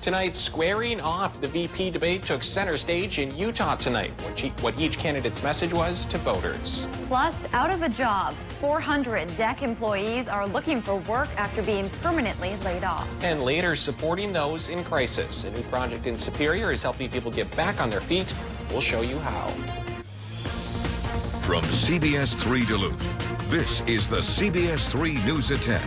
Tonight's squaring off the VP debate took center stage in Utah tonight, what each candidate's message was to voters. Plus, out of a job, 400 DEC employees are looking for work after being permanently laid off. And later, supporting those in crisis. A new project in Superior is helping people get back on their feet. We'll show you how. From CBS3 Duluth, this is the CBS3 News at 10.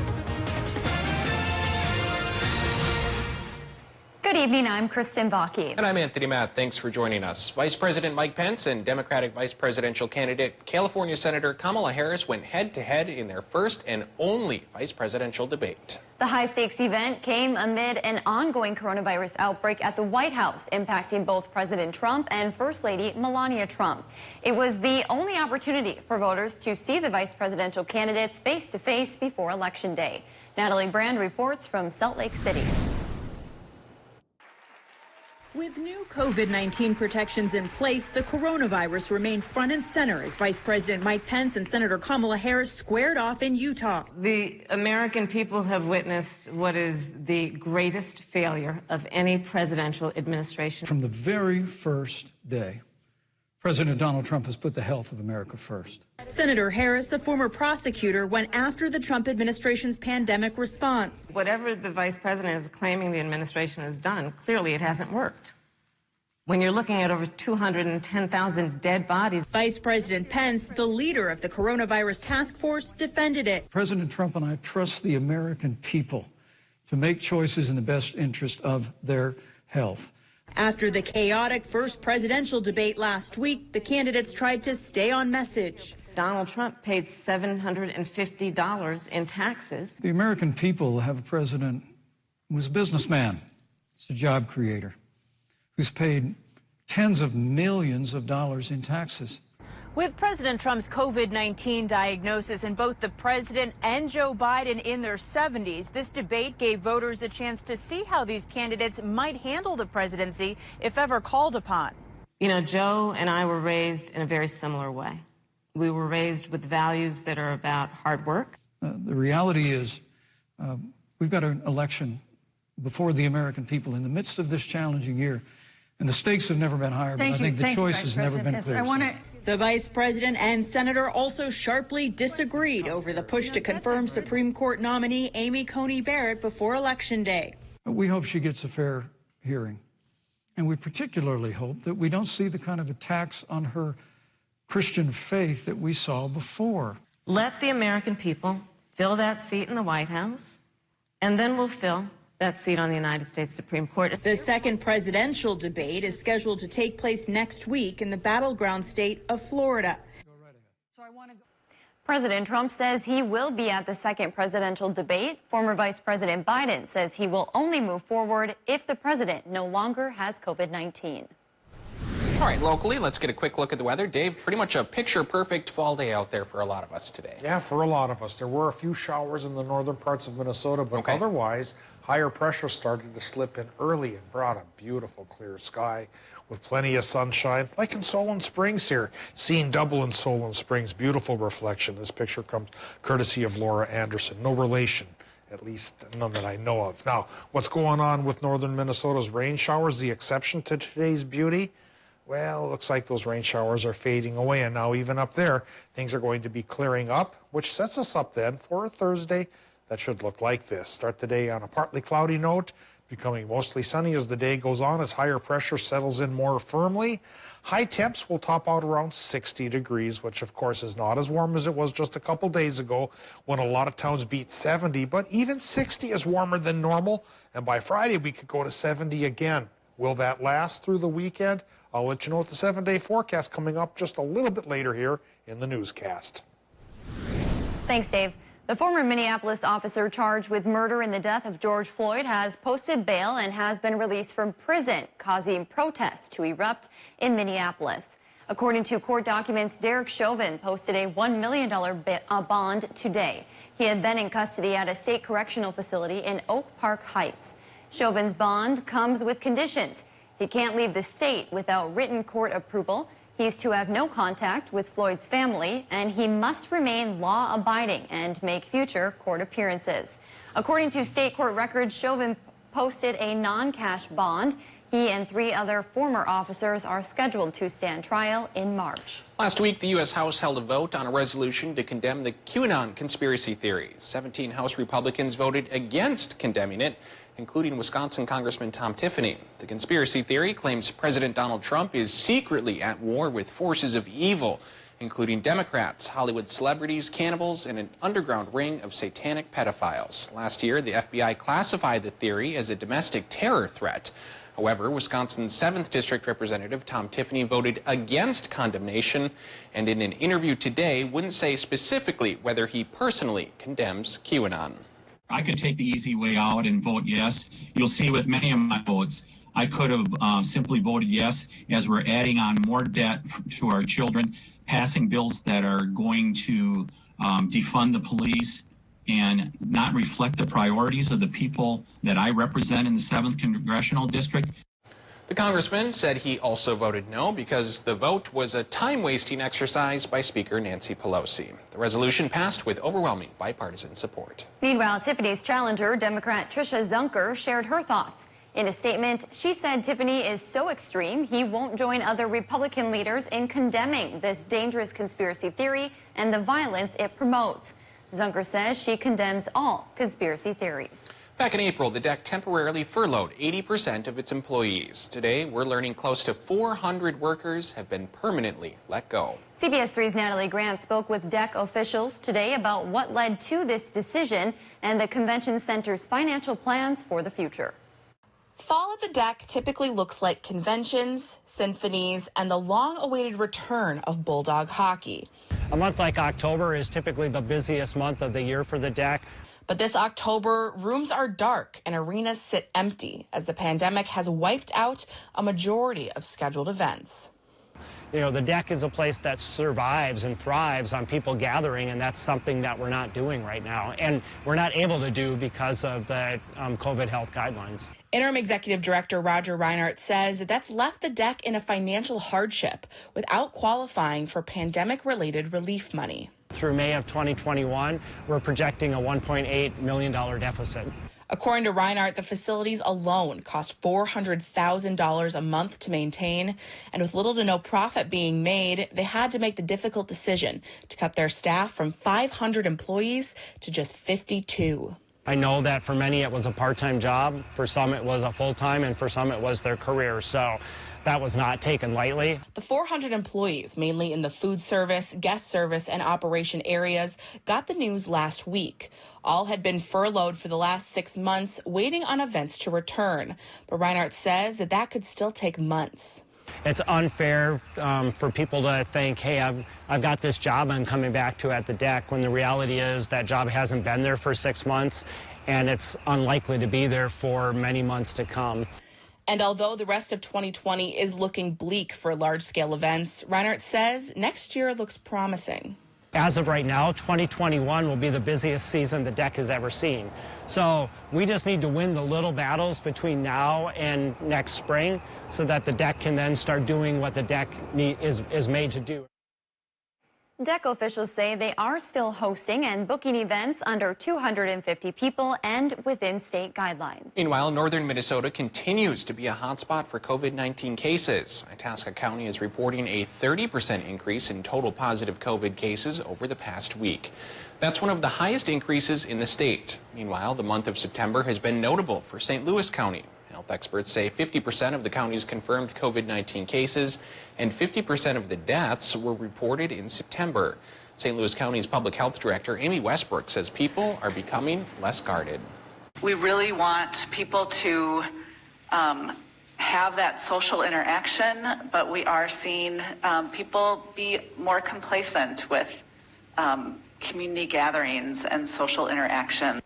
Good evening, I'm Kristen Bakke. And I'm Anthony Matt. Thanks for joining us. Vice President Mike Pence and Democratic Vice Presidential candidate California Senator Kamala Harris went head-to-head in their first and only vice presidential debate. The high-stakes event came amid an ongoing coronavirus outbreak at the White House, impacting both President Trump and First Lady Melania Trump. It was the only opportunity for voters to see the vice presidential candidates face-to-face before Election Day. Natalie Brand reports from Salt Lake City. With new COVID-19 protections in place, the coronavirus remained front and center as Vice President Mike Pence and Senator Kamala Harris squared off in Utah. The American people have witnessed what is the greatest failure of any presidential administration. From the very first day, President Donald Trump has put the health of America first. Senator Harris, a former prosecutor, went after the Trump administration's pandemic response. Whatever the vice president is claiming the administration has done, clearly it hasn't worked. When you're looking at over 210,000 dead bodies. Vice President Pence, the leader of the coronavirus task force, defended it. President Trump and I trust the American people to make choices in the best interest of their health. After the chaotic first presidential debate last week, the candidates tried to stay on message. Donald Trump paid $750 in taxes. The American people have a president who's a businessman, he's a job creator, who's paid tens of millions of dollars in taxes. With President Trump's COVID-19 diagnosis and both the president and Joe Biden in their 70s, this debate gave voters a chance to see how these candidates might handle the presidency if ever called upon. You know, Joe and I were raised in a very similar way. We were raised with values that are about hard work. The reality is we've got an election before the American people in the midst of this challenging year, and the stakes have never been higher, but I think the choice has never been clearer. The vice president and senator also sharply disagreed over the push to confirm Supreme Court nominee Amy Coney Barrett before Election Day. We hope she gets a fair hearing, and we particularly hope that we don't see the kind of attacks on her Christian faith that we saw before. Let the American people fill that seat in the White House, and then we'll fill that seat on the United States Supreme Court. The second presidential debate is scheduled to take place next week in the battleground state of Florida. President Trump says he will be at the second presidential debate. Former Vice President Biden says he will only move forward if the president no longer has COVID-19. All right, locally, let's get a quick look at the weather. Dave, pretty much a picture-perfect fall day out there for a lot of us today. Yeah, for a lot of us. There were a few showers in the northern parts of Minnesota, but otherwise, higher pressure started to slip in early and brought a beautiful clear sky with plenty of sunshine, like in Solon Springs here. Seeing double in Solon Springs, beautiful reflection. This picture comes courtesy of Laura Anderson. No relation, at least none that I know of. Now, what's going on with northern Minnesota's rain showers, the exception to today's beauty? Well, it looks like those rain showers are fading away, and now even up there, things are going to be clearing up, which sets us up then for a Thursday that should look like this. Start the day on a partly cloudy note, becoming mostly sunny as the day goes on as higher pressure settles in more firmly. High temps will top out around 60 degrees, which of course is not as warm as it was just a couple days ago when a lot of towns beat 70, but even 60 is warmer than normal, and by Friday we could go to 70 again. Will that last through the weekend? I'll let you know with the 7-day forecast coming up just a little bit later here in the newscast. Thanks, Dave. The former Minneapolis officer charged with murder in the death of George Floyd has posted bail and has been released from prison, causing protests to erupt in Minneapolis. According to court documents, Derek Chauvin posted a $1 million bond today. He had been in custody at a state correctional facility in Oak Park Heights. Chauvin's bond comes with conditions. He can't leave the state without written court approval. He's to have no contact with Floyd's family, and he must remain law-abiding and make future court appearances. According to state court records, Chauvin posted a non-cash bond. He and 3 other former officers are scheduled to stand trial in March. Last week, the U.S. House held a vote on a resolution to condemn the QAnon conspiracy theory. 17 House Republicans voted against condemning it, including Wisconsin Congressman Tom Tiffany. The conspiracy theory claims President Donald Trump is secretly at war with forces of evil, including Democrats, Hollywood celebrities, cannibals, and an underground ring of satanic pedophiles. Last year, the FBI classified the theory as a domestic terror threat. However, Wisconsin's 7th District Representative Tom Tiffany voted against condemnation, and in an interview today wouldn't say specifically whether he personally condemns QAnon. I could take the easy way out and vote yes. You'll see with many of my votes, I could have simply voted yes, as we're adding on more debt to our children, passing bills that are going to defund the police and not reflect the priorities of the people that I represent in the 7th Congressional District. The congressman said he also voted no because the vote was a time-wasting exercise by Speaker Nancy Pelosi. The resolution passed with overwhelming bipartisan support. Meanwhile, Tiffany's challenger, Democrat Tricia Zunker, shared her thoughts. In a statement, she said Tiffany is so extreme he won't join other Republican leaders in condemning this dangerous conspiracy theory and the violence it promotes. Zunker says she condemns all conspiracy theories. Back in April, the DEC temporarily furloughed 80% of its employees. Today, we're learning close to 400 workers have been permanently let go. CBS3's Natalie Grant spoke with DEC officials today about what led to this decision and the convention center's financial plans for the future. Fall at the DEC typically looks like conventions, symphonies, and the long-awaited return of Bulldog hockey. A month like October is typically the busiest month of the year for the DEC. But this October, rooms are dark and arenas sit empty as the pandemic has wiped out a majority of scheduled events. You know, the DEC is a place that survives and thrives on people gathering, and that's something that we're not doing right now. And we're not able to do because of the COVID health guidelines. Interim Executive Director Roger Reinhardt says that's left the DEC in a financial hardship without qualifying for pandemic-related relief money. Through May of 2021, we're projecting a $1.8 million deficit. According to Reinhardt, the facilities alone cost $400,000 a month to maintain, and with little to no profit being made, they had to make the difficult decision to cut their staff from 500 employees to just 52. I know that for many it was a part-time job, for some it was a full-time, and for some it was their career, so that was not taken lightly. The 400 employees, mainly in the food service, guest service, and operation areas, got the news last week. All had been furloughed for the last 6 months, waiting on events to return. But Reinhardt says that could still take months. It's unfair for people to think, hey, I've got this job I'm coming back to at the DEC, when the reality is that job hasn't been there for 6 months, and it's unlikely to be there for many months to come. And although the rest of 2020 is looking bleak for large-scale events, Reinhardt says next year looks promising. As of right now, 2021 will be the busiest season the DEC has ever seen. So we just need to win the little battles between now and next spring so that the DEC can then start doing what the DEC is made to do. DEC officials say they are still hosting and booking events under 250 people and within state guidelines. Meanwhile, northern Minnesota continues to be a hotspot for COVID-19 cases. Itasca County is reporting a 30% increase in total positive COVID cases over the past week. That's one of the highest increases in the state. Meanwhile, the month of September has been notable for St. Louis County. Health experts say 50% of the county's confirmed COVID-19 cases and 50% of the deaths were reported in September. St. Louis County's public health director, Amy Westbrook, says people are becoming less guarded. We really want people to have that social interaction, but we are seeing people be more complacent with community gatherings and social interaction.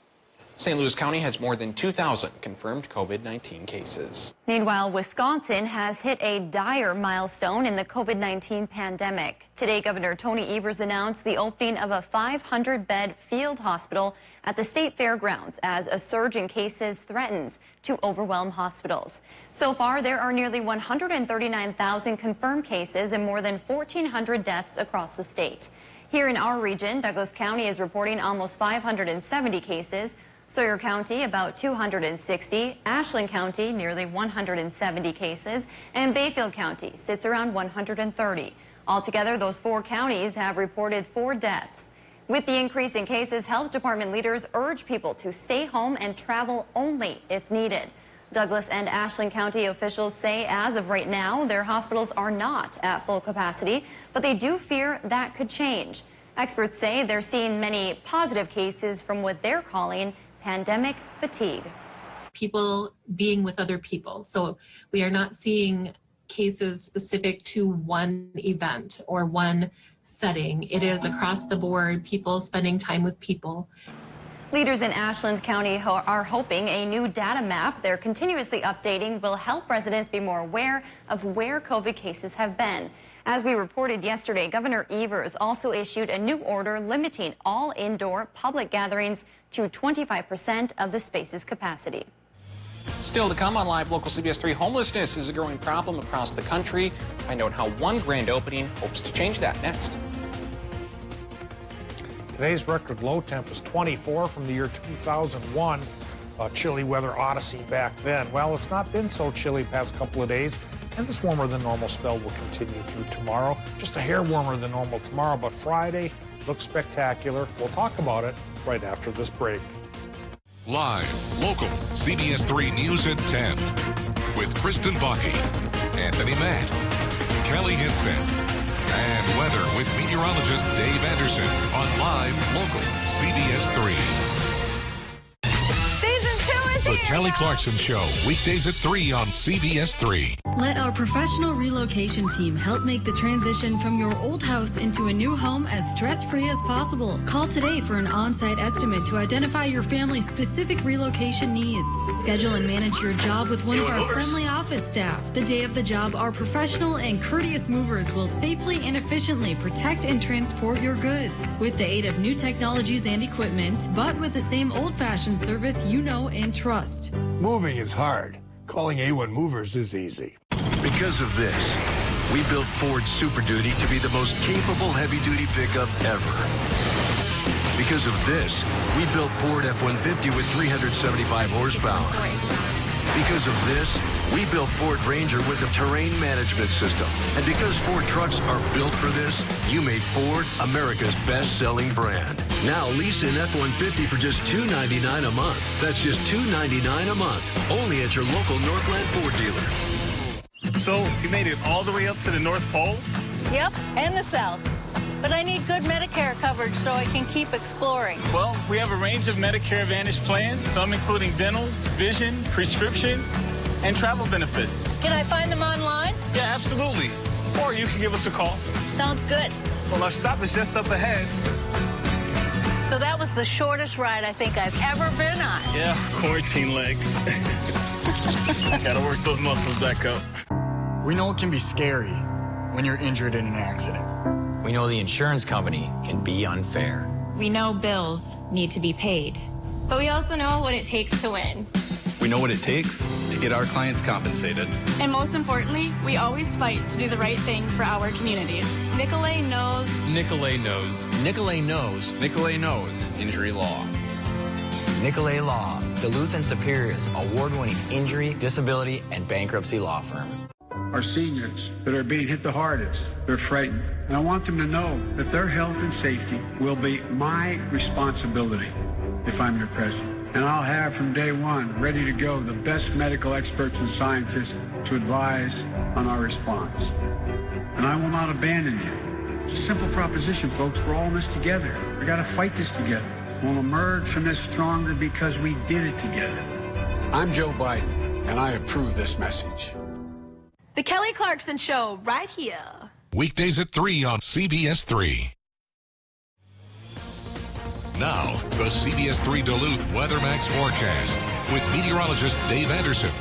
St. Louis County has more than 2,000 confirmed COVID-19 cases. Meanwhile, Wisconsin has hit a dire milestone in the COVID-19 pandemic. Today, Governor Tony Evers announced the opening of a 500-bed field hospital at the state fairgrounds as a surge in cases threatens to overwhelm hospitals. So far, there are nearly 139,000 confirmed cases and more than 1,400 deaths across the state. Here in our region, Douglas County is reporting almost 570 cases. Sawyer County, about 260. Ashland County, nearly 170 cases. And Bayfield County sits around 130. Altogether, those 4 counties have reported 4 deaths. With the increase in cases, health department leaders urge people to stay home and travel only if needed. Douglas and Ashland County officials say as of right now, their hospitals are not at full capacity, but they do fear that could change. Experts say they're seeing many positive cases from what they're calling pandemic fatigue. People being with other people. So we are not seeing cases specific to one event or one setting. It is across the board, people spending time with people. Leaders in Ashland County are hoping a new data map they're continuously updating will help residents be more aware of where COVID cases have been. As we reported yesterday, Governor Evers also issued a new order limiting all indoor public gatherings to 25% of the space's capacity. Still to come on Live Local CBS 3, homelessness is a growing problem across the country. Find out how one grand opening hopes to change that next. Today's record low temp is 24 from the year 2001. A chilly weather odyssey back then. Well, it's not been so chilly past couple of days, and this warmer than normal spell will continue through tomorrow. Just a hair warmer than normal tomorrow, but Friday looks spectacular. We'll talk about it right after this break. Live, local, CBS 3 News at 10 with Kristen Vaki, Anthony Matt, Kelly Hinson, and weather with meteorologist Dave Anderson on Live, local, CBS 3. The Kelly Clarkson Show, weekdays at 3 on CBS 3. Let our professional relocation team help make the transition from your old house into a new home as stress-free as possible. Call today for an on-site estimate to identify your family's specific relocation needs. Schedule and manage your job with one of our friendly office staff. The day of the job, our professional and courteous movers will safely and efficiently protect and transport your goods with the aid of new technologies and equipment, but with the same old-fashioned service you know and trust. Moving is hard. Calling A1 Movers is easy. Because of this, we built Ford Super Duty to be the most capable heavy-duty pickup ever. Because of this, we built Ford F-150 with 375 horsepower. Because of this, we built Ford Ranger with a terrain management system. And because Ford trucks are built for this, you made Ford America's best-selling brand. Now lease an F-150 for just $299 a month. That's just $299 a month. Only at your local Northland Ford dealer. So you made it all the way up to the North Pole? Yep, and the South. But I need good Medicare coverage so I can keep exploring. Well, we have a range of Medicare Advantage plans, some including dental, vision, prescription, and travel benefits. Can I find them online? Yeah, absolutely. Or you can give us a call. Sounds good. Well, our stop is just up ahead. So that was the shortest ride I think I've ever been on. Yeah, quarantine legs. Gotta work those muscles back up. We know it can be scary when you're injured in an accident. We know the insurance company can be unfair. We know bills need to be paid. But we also know what it takes to win. We know what it takes to get our clients compensated. And most importantly, we always fight to do the right thing for our community. Nicolay knows. Nicolay knows. Nicolay knows. Nicolay knows injury law. Nicolay Law, Duluth and Superior's award-winning injury, disability, and bankruptcy law firm. Our seniors that are being hit the hardest, they're frightened. And I want them to know that their health and safety will be my responsibility if I'm your president. And I'll have from day one, ready to go, the best medical experts and scientists to advise on our response. And I will not abandon you. It's a simple proposition, folks. We're all in this together. We got to fight this together. We'll emerge from this stronger because we did it together. I'm Joe Biden, and I approve this message. The Kelly Clarkson Show, right here. Weekdays at 3 on CBS 3. Now, the CBS 3 Duluth Weather Max forecast with meteorologist Dave Anderson.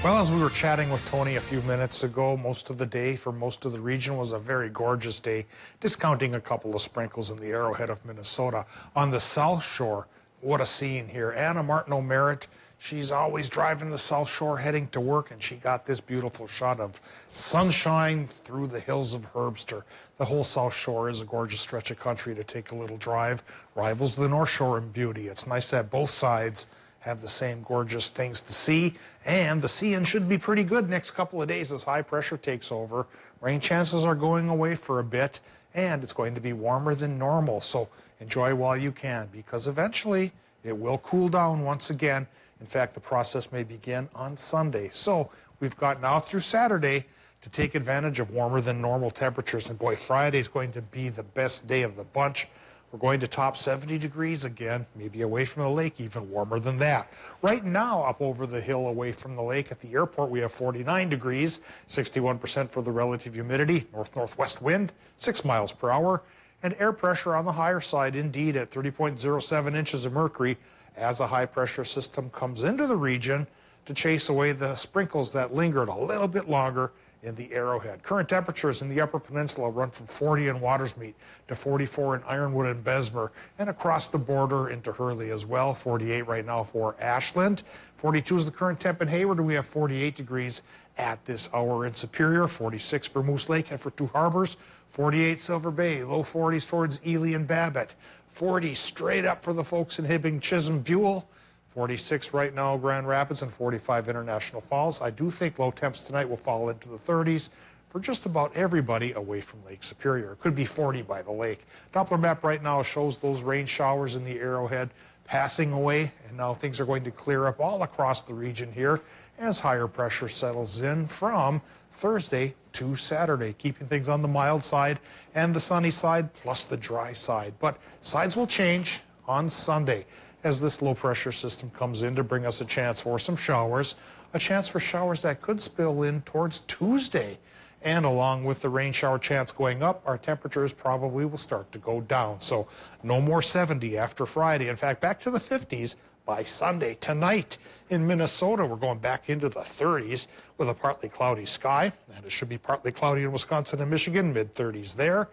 Well, as we were chatting with Tony a few minutes ago, most of the day for most of the region was a very gorgeous day, discounting a couple of sprinkles in the Arrowhead of Minnesota. On the South Shore, what a scene here. Anna Martin O'Merritt, She's always driving the South Shore heading to work, and she got this beautiful shot of sunshine through the hills of Herbster. The whole South Shore is a gorgeous stretch of country to take a little drive. Rivals the North Shore in beauty. It's nice that both sides have the same gorgeous things to see, and the seeing should be pretty good next couple of days as high pressure takes over. Rain chances are going away for a bit, and it's going to be warmer than normal, so enjoy while you can, because eventually it will cool down once again. In fact, the process may begin on Sunday. So we've got now through Saturday to take advantage of warmer than normal temperatures. And boy, Friday is going to be the best day of the bunch. We're going to top 70 degrees again, maybe away from the lake, even warmer than that. Right now, up over the hill away from the lake at the airport, we have 49 degrees, 61% for the relative humidity, north-northwest wind, 6 miles per hour, and air pressure on the higher side, indeed, at 30.07 inches of mercury, as a high-pressure system comes into the region to chase away the sprinkles that lingered a little bit longer in the Arrowhead. Current temperatures in the Upper Peninsula run from 40 in Watersmeet to 44 in Ironwood and Bessemer, and across the border into Hurley as well. 48 right now for Ashland. 42 is the current temp in Hayward, and we have 48 degrees at this hour in Superior. 46 for Moose Lake and for Two Harbors. 48 Silver Bay. Low 40s towards Ely and Babbitt. 40 straight up for the folks in Hibbing, Chisholm, Buell. 46 right now, Grand Rapids, and 45 International Falls. I do think low temps tonight will fall into the 30s for just about everybody away from Lake Superior. It could be 40 by the lake. Doppler map right now shows those rain showers in the Arrowhead passing away, and now things are going to clear up all across the region here as higher pressure settles in from Thursday to Saturday, keeping things on the mild side and the sunny side plus the dry side. But sides will change on Sunday as this low pressure system comes in to bring us a chance for some showers, a chance for showers that could spill in towards Tuesday. And along with the rain shower chance going up, our temperatures probably will start to go down. So no more 70 after Friday. In fact, back to the 50s by Sunday. Tonight in Minnesota, we're going back into the 30s with a partly cloudy sky. And it should be partly cloudy in Wisconsin and Michigan, mid-30s there.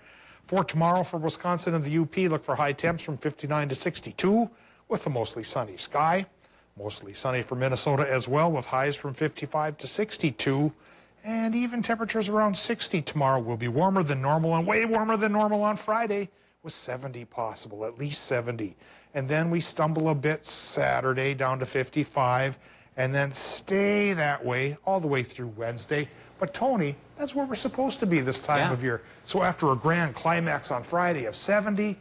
For tomorrow for Wisconsin and the UP, look for high temps from 59 to 62 with a mostly sunny sky. Mostly sunny for Minnesota as well, with highs from 55 to 62. And even temperatures around 60 tomorrow. Will be warmer than normal and way warmer than normal on Friday, with 70 possible, at least 70. And then we stumble a bit Saturday down to 55, and then stay that way all the way through Wednesday. But Tony, that's where we're supposed to be this time of year. So after a grand climax on Friday of 70,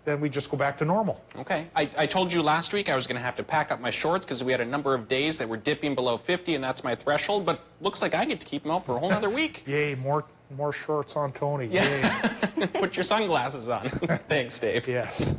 then we just go back to normal. Okay. I told you last week I was going to have to pack up my shorts because we had a number of days that were dipping below 50, and that's my threshold. But looks like I get to keep them out for a whole other week. Yay, more shorts on Tony. Yeah. Yay. Put your sunglasses on. Thanks, Dave. Yes.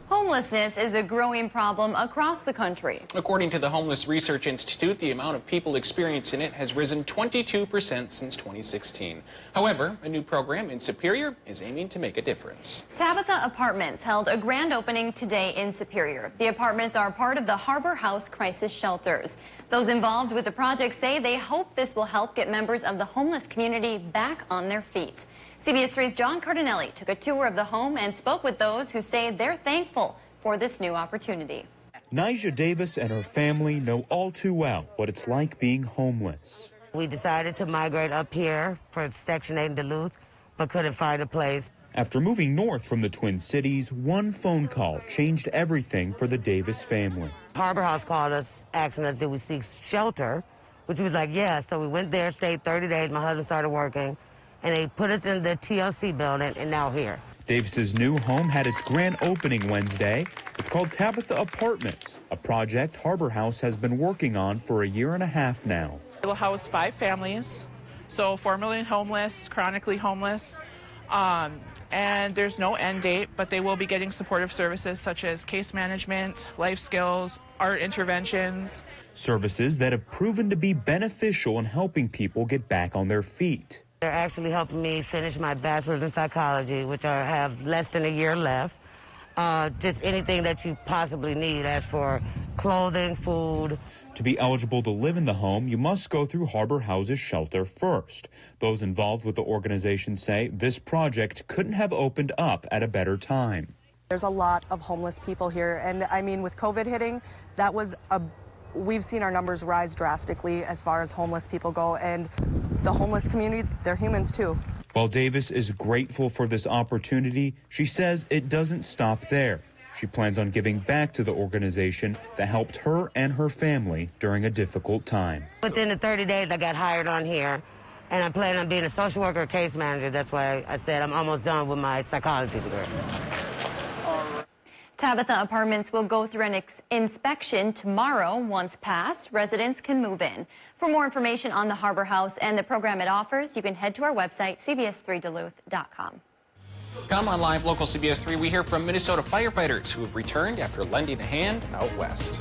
Homelessness is a growing problem across the country. According to the Homeless Research Institute, the amount of people experiencing it has risen 22% since 2016. However, a new program in Superior is aiming to make a difference. Tabitha Apartments held a grand opening today in Superior. The apartments are part of the Harbor House crisis shelters. Those involved with the project say they hope this will help get members of the homeless community back on their feet. CBS3's John Cardinelli took a tour of the home and spoke with those who say they're thankful for this new opportunity. Nyjah Davis and her family know all too well what it's like being homeless. We decided to migrate up here for Section 8 in Duluth, but couldn't find a place. After moving north from the Twin Cities, one phone call changed everything for the Davis family. Harbor House called us asking us, did we seek shelter? Which was like, yeah. So we went there, stayed 30 days. My husband started working. And they put us in the TLC building, and now here. Davis's new home had its grand opening Wednesday. It's called Tabitha Apartments, a project Harbor House has been working on for a year and a half now. It will house 5 families, so formerly homeless, chronically homeless, and there's no end date, but they will be getting supportive services such as case management, life skills, art interventions. Services that have proven to be beneficial in helping people get back on their feet. They're actually helping me finish my bachelor's in psychology, which I have less than a year left. Just anything that you possibly need, as for clothing, food. To be eligible to live in the home, you must go through Harbor House's shelter first. Those involved with the organization say this project couldn't have opened up at a better time. There's a lot of homeless people here, and I mean, with COVID hitting, we've seen our numbers rise drastically as far as homeless people go, and the homeless community, they're humans too. While Davis is grateful for this opportunity, she says it doesn't stop there. She plans on giving back to the organization that helped her and her family during a difficult time. Within the 30 days, I got hired on here, and I plan on being a social worker or case manager. That's why I said I'm almost done with my psychology degree. Tabitha Apartments will go through an inspection tomorrow. Once passed, residents can move in. For more information on the Harbor House and the program it offers, you can head to our website, CBS3Duluth.com. Come on Live Local CBS 3, we hear from Minnesota firefighters who have returned after lending a hand out west.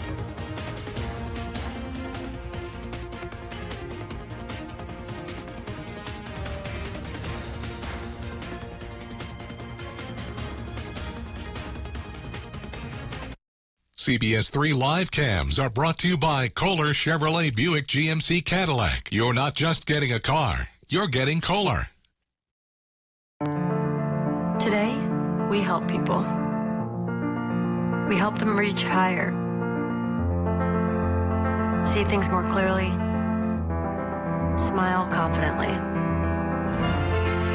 CBS 3 live cams are brought to you by Kohler Chevrolet Buick GMC Cadillac. You're not just getting a car, you're getting Kohler. Today, we help people. We help them reach higher, see things more clearly, smile confidently,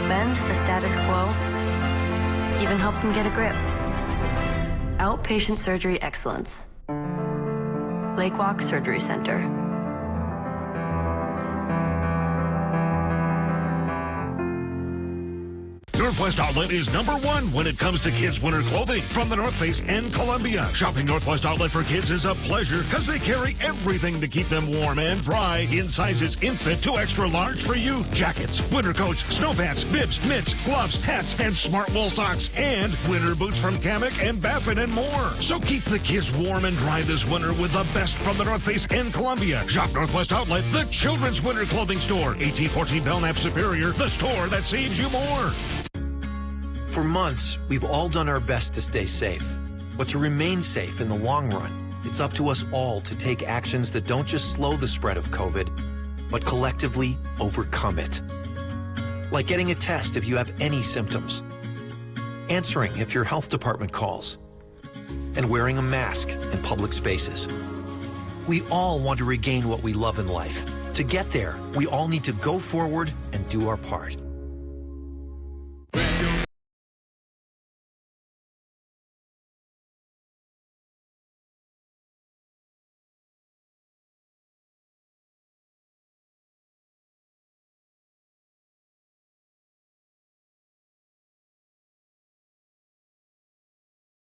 bend the status quo, even help them get a grip. Outpatient surgery excellence. Lake Walk Surgery Center. Northwest Outlet is #1 when it comes to kids' winter clothing from the North Face and Columbia. Shopping Northwest Outlet for kids is a pleasure because they carry everything to keep them warm and dry in sizes infant to extra large for you. Jackets, winter coats, snow pants, bibs, mitts, gloves, hats, and smart wool socks, and winter boots from Kamek and Baffin and more. So keep the kids warm and dry this winter with the best from the North Face and Columbia. Shop Northwest Outlet, the children's winter clothing store. 1814 Belknap Superior, the store that saves you more. For months, we've all done our best to stay safe. But to remain safe in the long run, it's up to us all to take actions that don't just slow the spread of COVID, but collectively overcome it. Like getting a test if you have any symptoms, answering if your health department calls, and wearing a mask in public spaces. We all want to regain what we love in life. To get there, we all need to go forward and do our part.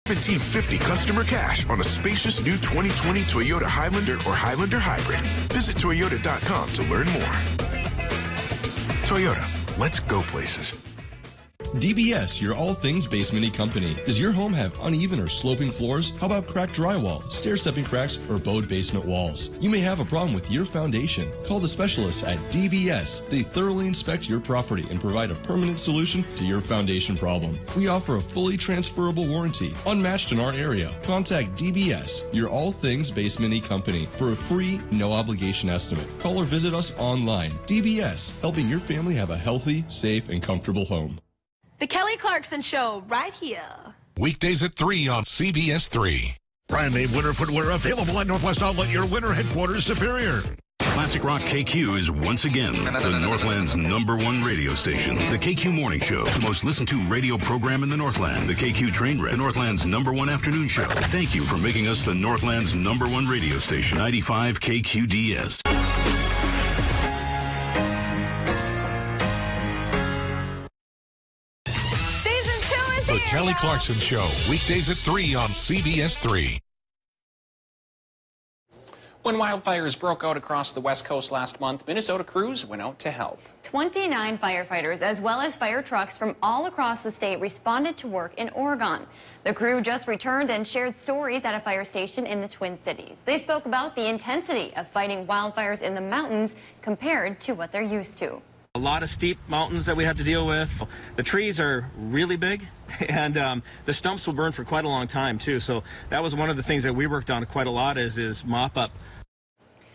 $1,750 customer cash on a spacious new 2020 Toyota Highlander or Highlander Hybrid. Visit Toyota.com to learn more. Toyota, let's go places. DBS, your all things basement-y company. Does your home have uneven or sloping floors? How about cracked drywall, stair-stepping cracks, or bowed basement walls? You may have a problem with your foundation. Call the specialists at DBS. They thoroughly inspect your property and provide a permanent solution to your foundation problem. We offer a fully transferable warranty, unmatched in our area. Contact DBS, your all things basement-y company, for a free, no-obligation estimate. Call or visit us online. DBS, helping your family have a healthy, safe, and comfortable home. The Kelly Clarkson Show, right here. Weekdays at 3 on CBS 3. Brand name winter footwear available at Northwest Outlet, your winter headquarters, Superior. Classic Rock KQ is once again the Northland's #1 radio station. The KQ Morning Show, the most listened to radio program in the Northland. The KQ Train Wreck, the Northland's #1 afternoon show. Thank you for making us the Northland's #1 radio station. 95 KQDS. The Kelly Clarkson Show, weekdays at 3 on CBS 3. When wildfires broke out across the West Coast last month, Minnesota crews went out to help. 29 firefighters, as well as fire trucks from all across the state, responded to work in Oregon. The crew just returned and shared stories at a fire station in the Twin Cities. They spoke about the intensity of fighting wildfires in the mountains compared to what they're used to. A lot of steep mountains that we have to deal with. The trees are really big, and the stumps will burn for quite a long time, too. So that was one of the things that we worked on quite a lot is mop up.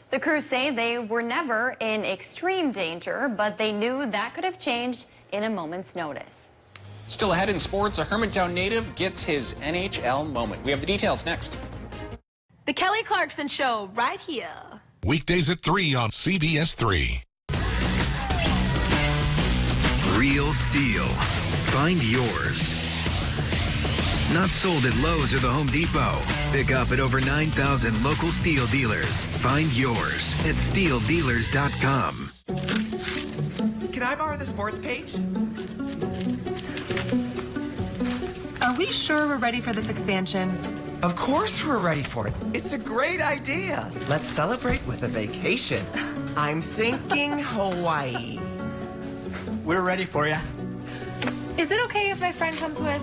The crews say they were never in extreme danger, but they knew that could have changed in a moment's notice. Still ahead in sports, a Hermantown native gets his NHL moment. We have the details next. The Kelly Clarkson Show, right here. Weekdays at 3 on CBS3. Real steel. Find yours. Not sold at Lowe's or the Home Depot. Pick up at over 9,000 local steel dealers. Find yours at steeldealers.com. Can I borrow the sports page? Are we sure we're ready for this expansion? Of course we're ready for it. It's a great idea. Let's celebrate with a vacation. I'm thinking Hawaii. We're ready for you. Is it okay if my friend comes with?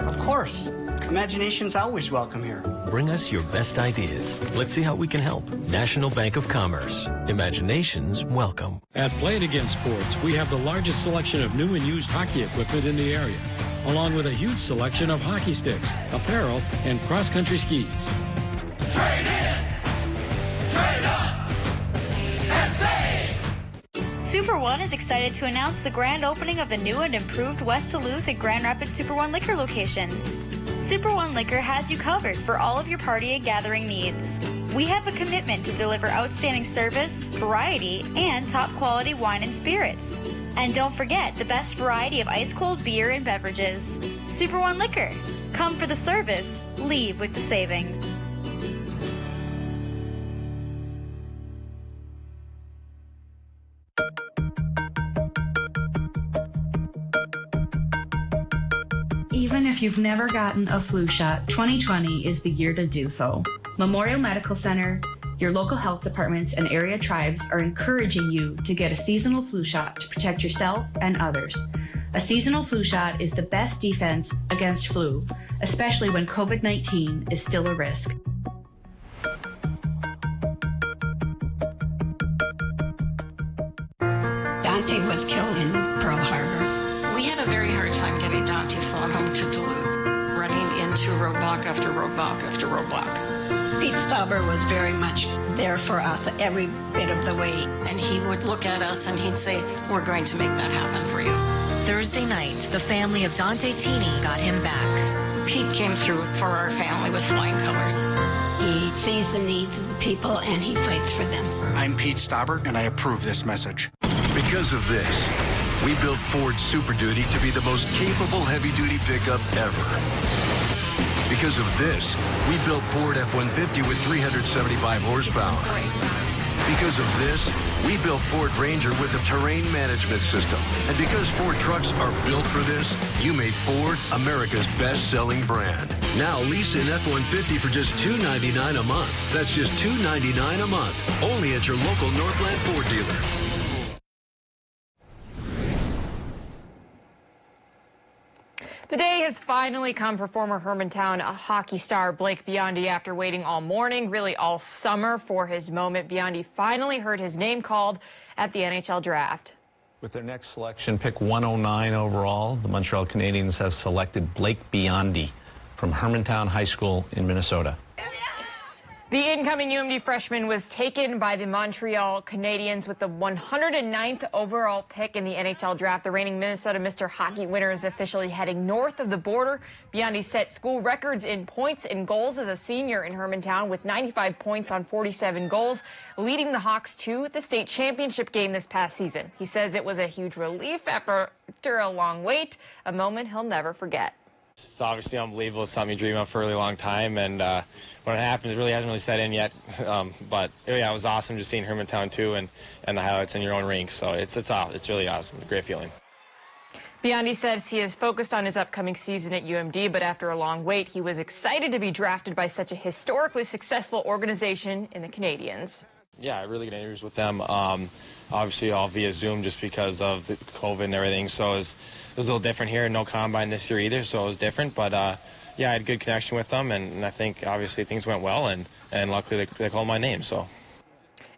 Of course. Imagination's always welcome here. Bring us your best ideas. Let's see how we can help. National Bank of Commerce. Imagination's welcome. At Play It Again Sports, we have the largest selection of new and used hockey equipment in the area, along with a huge selection of hockey sticks, apparel, and cross-country skis. Trade in! Trade up! And save! Super One is excited to announce the grand opening of the new and improved West Duluth and Grand Rapids Super One Liquor locations. Super One Liquor has you covered for all of your party and gathering needs. We have a commitment to deliver outstanding service, variety, and top quality wine and spirits. And don't forget the best variety of ice-cold beer and beverages. Super One Liquor. Come for the service, leave with the savings. Even if you've never gotten a flu shot, 2020 is the year to do so. Memorial Medical Center, your local health departments, and area tribes are encouraging you to get a seasonal flu shot to protect yourself and others. A seasonal flu shot is the best defense against flu, especially when COVID-19 is still a risk. Dante was killed in Pearl Harbor. We had a very hard time getting Dante flown home to Duluth, running into roadblock after roadblock after roadblock. Pete Stauber was very much there for us every bit of the way. And he would look at us and he'd say, we're going to make that happen for you. Thursday night, the family of Dante Teeny got him back. Pete came through for our family with flying colors. He sees the needs of the people and he fights for them. I'm Pete Stauber and I approve this message. Because of this, we built Ford Super Duty to be the most capable heavy-duty pickup ever. Because of this, we built Ford F-150 with 375 horsepower. Because of this, we built Ford Ranger with a terrain management system. And because Ford trucks are built for this, you made Ford America's best-selling brand. Now lease an F-150 for just $299 a month. That's just $299 a month. Only at your local Northland Ford dealer. The day has finally come for former Hermantown hockey star Blake Biondi after waiting all morning, really all summer for his moment. Biondi finally heard his name called at the NHL draft. With their next selection, pick 109 overall, the Montreal Canadiens have selected Blake Biondi from Hermantown High School in Minnesota. The incoming UMD freshman was taken by the Montreal Canadiens with the 109th overall pick in the NHL draft. The reigning Minnesota Mr. Hockey winner is officially heading north of the border. Biondi set school records in points and goals as a senior in Hermantown with 95 points on 47 goals, leading the Hawks to the state championship game this past season. He says it was a huge relief after a long wait, a moment he'll never forget. It's obviously unbelievable. It's something you dream of for a really long time, and when it happens, it really hasn't really set in yet. But yeah, it was awesome just seeing Hermantown too, and the highlights in your own rink. So it's really awesome. Great feeling. Biondi says he is focused on his upcoming season at UMD, but after a long wait, he was excited to be drafted by such a historically successful organization in the Canadiens. Yeah, I really get interviews with them. Obviously, all via Zoom just because of the COVID and everything. So it was a little different here. No combine this year either, so it was different. But yeah, I had a good connection with them, and I think obviously things went well, and luckily they called my name. So.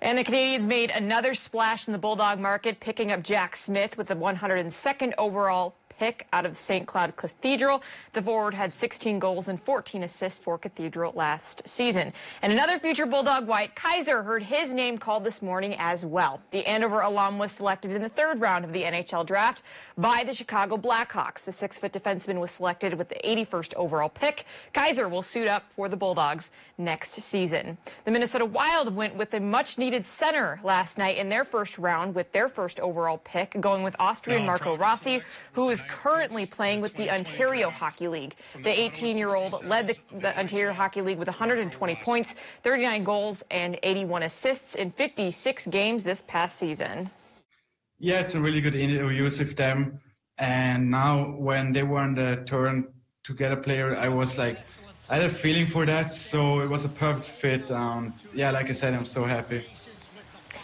And the Canadiens made another splash in the Bulldog market, picking up Jack Smith with the 102nd overall pick out of St. Cloud Cathedral. The forward had 16 goals and 14 assists for Cathedral last season. And another future Bulldog, Wyatt Kaiser, heard his name called this morning as well. The Andover alum was selected in the third round of the NHL draft by the Chicago Blackhawks. The 6-foot defenseman was selected with the 81st overall pick. Kaiser will suit up for the Bulldogs next season. The Minnesota Wild went with a much-needed center last night in their first round with their first overall pick, going with Austrian Marco Rossi, who is currently playing with the Ontario Hockey League. The 18-year-old led the Ontario Hockey League with 120 points, 39 goals, and 81 assists in 56 games this past season. Yeah, it's a really good interviews with them. And now when they were on the turn to get a player, I had a feeling for that, so it was a perfect fit. Yeah, like I said, I'm so happy.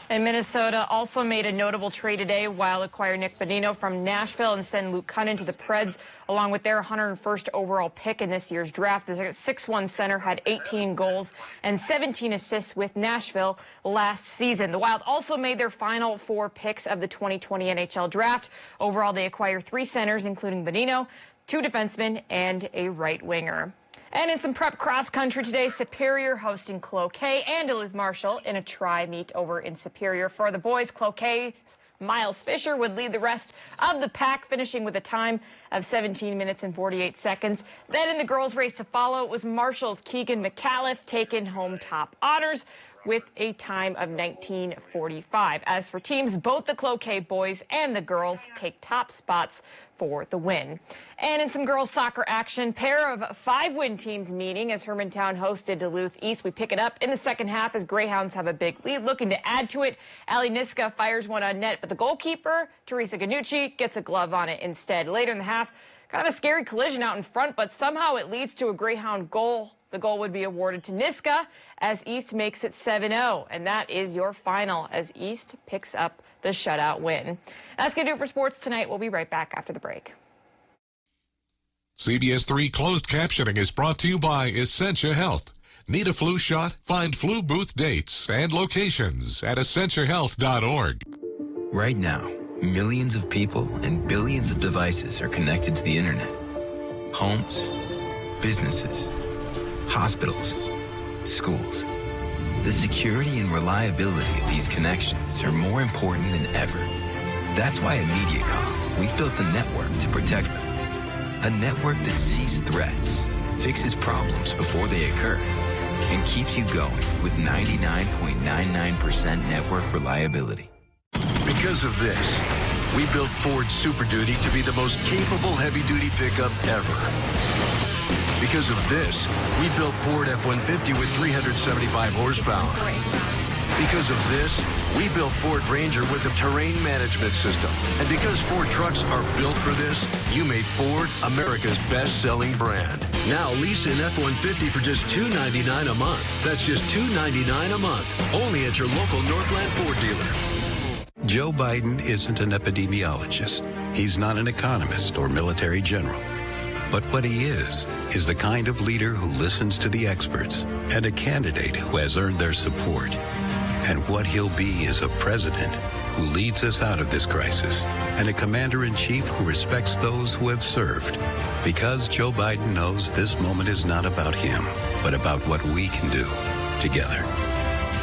And Minnesota also made a notable trade today while acquiring Nick Bonino from Nashville and send Luke Cunnin to the Preds, along with their 101st overall pick in this year's draft. The 6'1" center had 18 goals and 17 assists with Nashville last season. The Wild also made their final 4 picks of the 2020 NHL draft. Overall, they acquire 3 centers, including Bonino, 2 defensemen, and a right winger. And in some prep cross country today, Superior hosting Cloquet and Duluth Marshall in a tri-meet over in Superior. For the boys, Cloquet's Miles Fisher would lead the rest of the pack, finishing with a time of 17 minutes and 48 seconds. Then in the girls' race to follow, it was Marshall's Keegan McAuliffe taking home top honors with a time of 19:45. As for teams, both the Cloquet boys and the girls take top spots for the win. And in some girls soccer action, pair of 5-win teams meeting as Hermantown hosted Duluth East. We pick it up in the second half as Greyhounds have a big lead, looking to add to it. Ali Niska fires one on net, but the goalkeeper, Teresa Ganucci, gets a glove on it instead. Later in the half, kind of a scary collision out in front, but somehow it leads to a Greyhound goal. The goal would be awarded to Niska as East makes it 7-0. And that is your final as East picks up the shutout win. That's going to do it for sports tonight. We'll be right back after the break. CBS3 closed captioning is brought to you by Essentia Health. Need a flu shot? Find flu booth dates and locations at essentiahealth.org. Right now, millions of people and billions of devices are connected to the internet. Homes, businesses, hospitals, schools. The security and reliability of these connections are more important than ever. That's why at Mediacom, we've built a network to protect them. A network that sees threats, fixes problems before they occur, and keeps you going with 99.99% network reliability. Because of this, we built Ford Super Duty to be the most capable heavy-duty pickup ever. Because of this, we built Ford F-150 with 375 horsepower. Because of this, we built Ford Ranger with a terrain management system. And because Ford trucks are built for this, you made Ford America's best-selling brand. Now lease an F-150 for just $299 a month. That's just $299 a month. Only at your local Northland Ford dealer. Joe Biden isn't an epidemiologist. He's not an economist or military general. But what he is the kind of leader who listens to the experts and a candidate who has earned their support. And what he'll be is a president who leads us out of this crisis and a commander-in-chief who respects those who have served. Because Joe Biden knows this moment is not about him, but about what we can do together.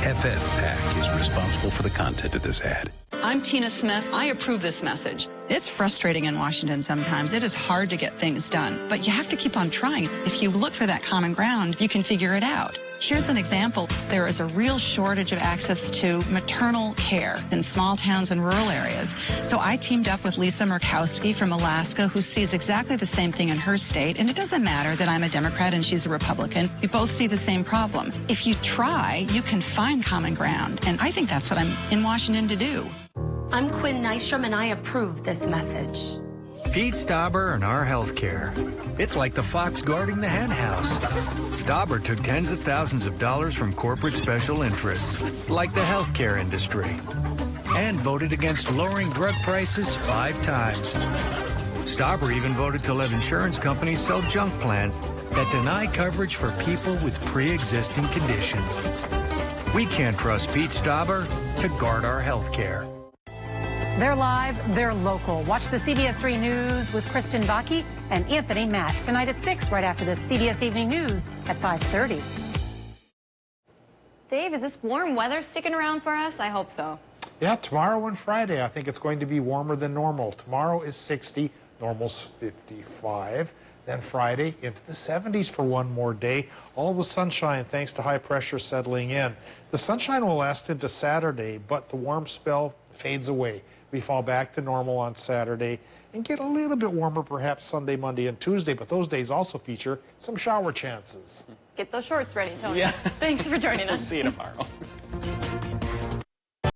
FFPAC is responsible for the content of this ad. I'm Tina Smith. I approve this message. It's frustrating in Washington sometimes. It is hard to get things done, but you have to keep on trying. If you look for that common ground, you can figure it out. Here's an example. There is a real shortage of access to maternal care in small towns and rural areas. So I teamed up with Lisa Murkowski from Alaska, who sees exactly the same thing in her state. And it doesn't matter that I'm a Democrat and she's a Republican. We both see the same problem. If you try, you can find common ground. And I think that's what I'm in Washington to do. I'm Quinn Nystrom, and I approve this message. Pete Stauber and our healthcare. It's like the fox guarding the hen house. Stauber took tens of thousands of dollars from corporate special interests, like the healthcare industry, and voted against lowering drug prices 5 times. Stauber even voted to let insurance companies sell junk plans that deny coverage for people with pre-existing conditions. We can't trust Pete Stauber to guard our healthcare. They're live, they're local. Watch the CBS3 News with Kristen Vaki and Anthony Matt tonight at 6, right after the CBS Evening News at 5:30. Dave, is this warm weather sticking around for us? I hope so. Yeah, tomorrow and Friday, I think it's going to be warmer than normal. Tomorrow is 60, normal's 55. Then Friday into the 70s for one more day, all with sunshine thanks to high pressure settling in. The sunshine will last into Saturday, but the warm spell fades away. We fall back to normal on Saturday and get a little bit warmer perhaps Sunday, Monday, and Tuesday, but those days also feature some shower chances. Get those shorts ready, Tony. Yeah. Thanks for joining us. We'll see you tomorrow.